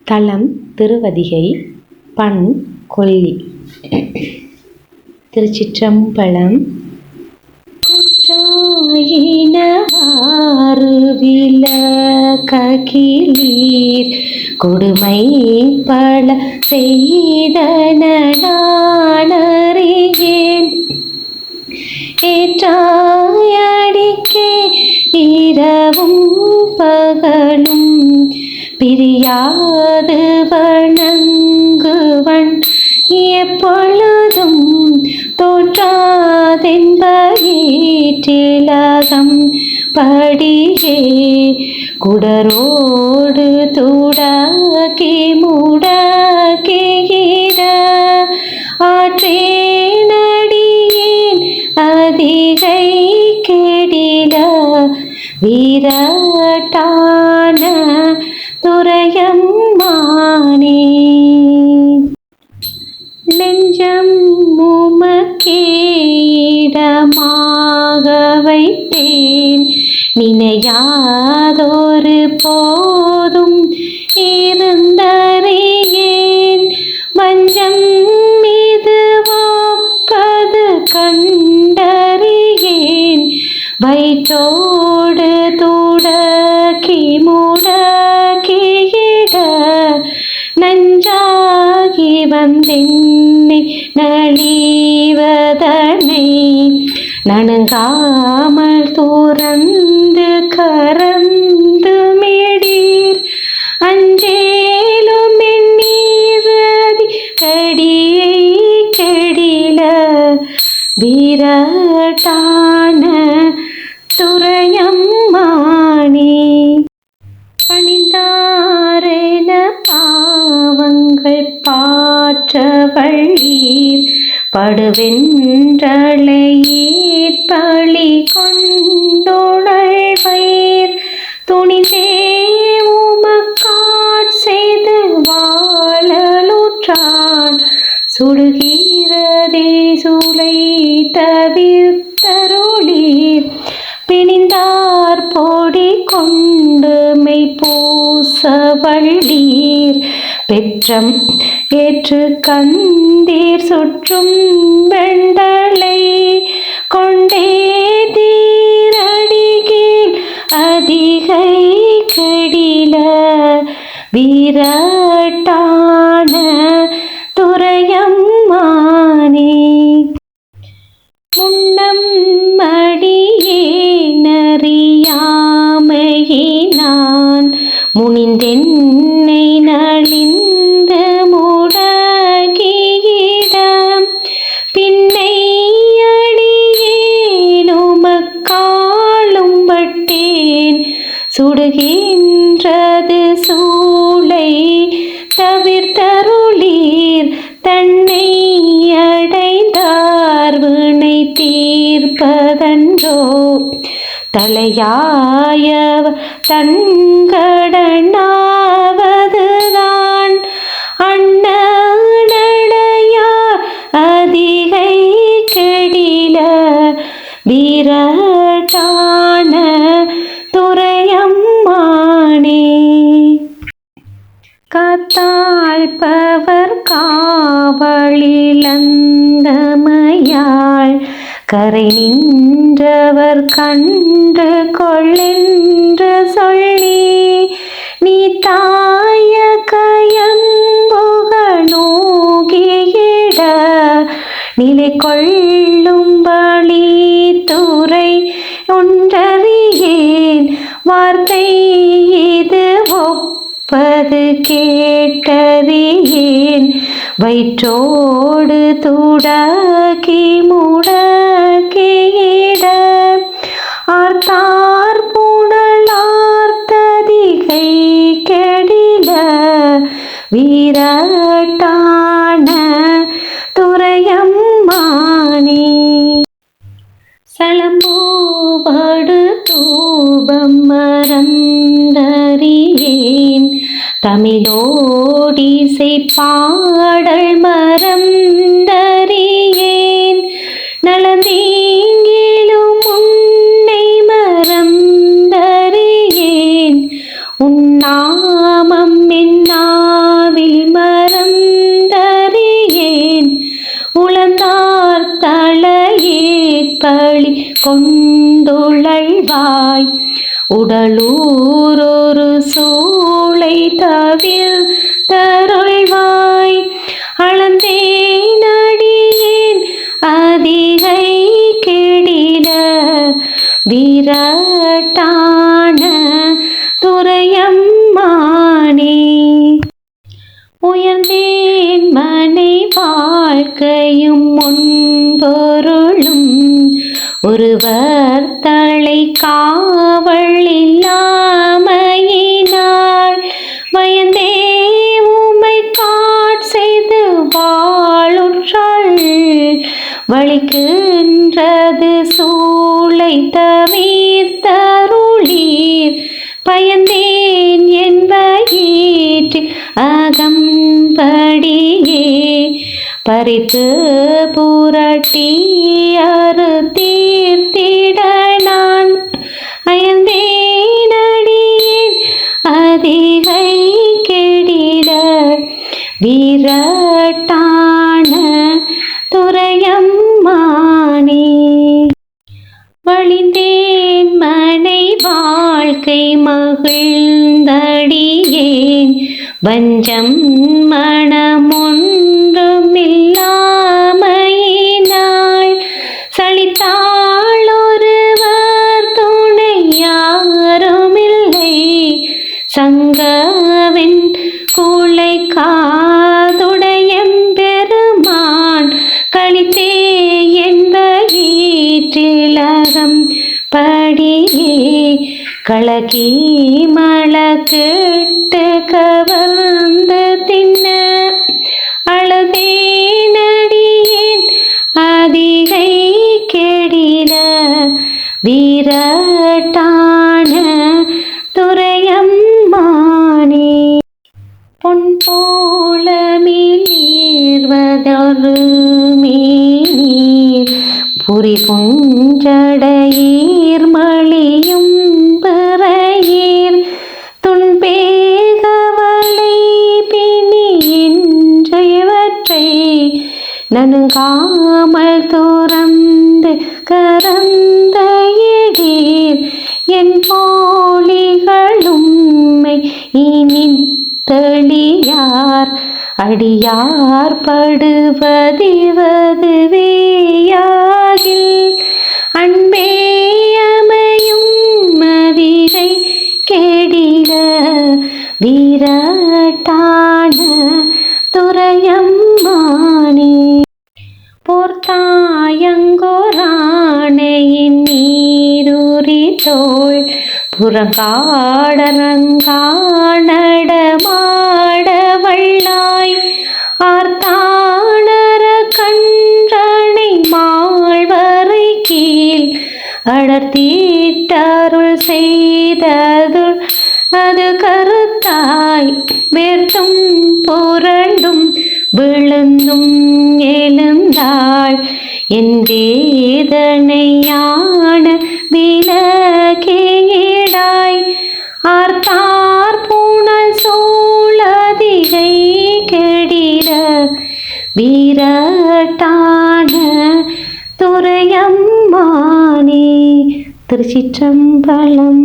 தலம் திருவதிகை. பண் கொல்லி. திருச்சிற்றம்பலம். குற்றாயினவாறு விளக்ககிலீர் கொடுமை பல செய்தன நானறியேன். ஏற்றாயடிக்கே இரவும் பகலும் பிரியாது வணங்குவன் எப்பொழுதும் தோற்றாதென்பயிற்றிலகம் படியே குடரோடு துடக்கி முடக்கிட ஆற்றேனடியேன் அதிகை கெடில வீரட்டான துரையம்மானே. நெஞ்சம் உமக்கே இடமாக வைத்தேன் நினையாதொரு போதும் இருந்தறியேன். வஞ்சம் மீது ஒப்பது கண்டறியேன். வயிற்றோடு துடக்கி முடக்கிட நஞ்சாகி வந்தென்னை நலிவதனை நணுங்காமல் துறந்து கரந்து மிடீர். அஞ்சேலும் எண்ணீரதி கடியை கெடில வீரட்டான துரையம்மானே. பணிந்தாரென பாவங்கள் பாற்றவள்ளீர் படுவென்றழையீர் பழி கொண்டுணர்வீர். துணிந்தே உமக்காட் செய்து வாழலுற்றான் சுடுகிறதே சூளை தவிர்த்தருளீர். பிணிந்தார் பொடி கொண்டு மெய்ப்பூச வள்ளீர். பெற்றம் ஏற்று கந்தீர் சுற்றும் வெண்டலை கொண்டே தீரடிகீழ் அதிகை கெடில வீரட்டான துரையம்மானே. முன்னம் மடியேனறியாமையினான் முனிந்தென்னை நலிந்து முடக்கிட பின்னை அடியேனுமக்காளும் பட்டேன் சுடுகின்றது சூளை தவிர்த்தருளீர். தன்னை அடைந்தார் வினை தீர்ப்பதன்றோ தலையாயவ தன்கடனாவதுதான். அண்ணடையார் அதிகை கெடில வீரட்டான துரையம்மானே. காத்தாழ்பவர் காவலிழந்தமையாள் கரை நின்றவர் கண்டு கொள்ளென்று சொல்லி நீ தாய கயம்புக நோகியிட நிலை கொள்ளும்படி துறை ஒன்றறியேன். வார்த்தை இது ஒப்பது கேட்டறியேன். வயிற்றோடு துடக்கி முடக்கிட ஆர்த்தார் புனலார்த்ததிகை கெடில வீரட்டான துரையம்மானே. சலம்போவடு தூபம் மறந்தறியேன். தமிழோடிசை பாடல் மறந்தறியேன். நலந்தீங்கிலும் உன்னை மறந்தறியேன். உன்னாமம் என்னாவில் மறந்தறியேன் உளந்தார் தலையே பழி கொண்டுழல்வாய் உடலூரொரு சூளை தவிர் தருள்வாய் அளந்தேனடியேன் அதிகை கெடில விரட்டான துரையம்மானே உயர்ந்தேன் மனை வாழ்க்கையும் முன்பொருளும் ஒருவர் தலை காவல் இல்லாமையினாள் பயந்தே உமை செய்து வாழுற்றாள் வலிக்கின்றது சூளை தவிர்த்தருளீர் பயந்தேன் என் வயிற்றில் அகம்படியே பறித்து புரட்டி அறுத்தீர்த்திட நான் அயந்தேனடியேன் அதிகை கெடில விரட்டான துரையம்மானே வழிந்தேன் மனை வாழ்க்கை மகிழ்ந்தடியேன் வஞ்சம் மனமொன்றுமில்லாமையினாள் சலித்தாள் ஒருவர் துணை யாருமில்லை சங்கவின் கூளை காதுடையம்பெருமான் கழித்தே என்பயிற்றிலகம் படியே கலகி மலக்கிட்டு கவர்ந்து தின்ன அழுதேனடியேன் அதிகை கெடில விரட்டான துரையம்மானே பொன் போல மீர்வதொரு மீனீர் புரி புஞ்சடையீர் மளியும் பிறையீர் துன்பேகவளை பிணி என்றவற்றை நனுங்காமல் துறந்து கரந்த இடீர் என் போலிகளும்மை இனின் தெளியார் அடியார் படுவதுவேயாகில் அன்பே அமையும் மதிரை கெடில விரட்டான துரையம்மானே போர்த்தாயங்கோராணையின் நீருரி தோள் புறங்காடரங்காடமாட வள்ளாய் ஆர்த்தாணர கன்றனை மாழ்வரை கீழ் அடர்த்தீட்டருள் செய்ததுள் அது கருத்தாய் வேர்த்தும் புரண்டும் விழுந்தும் எழுந்தாள் என் வேதனையான விலகேடாய் ஆர்த்தார் பூணல் சூழதிகை கெடில விரட்டான துரையம்மானே. திருச்சிற்றம்பலம்.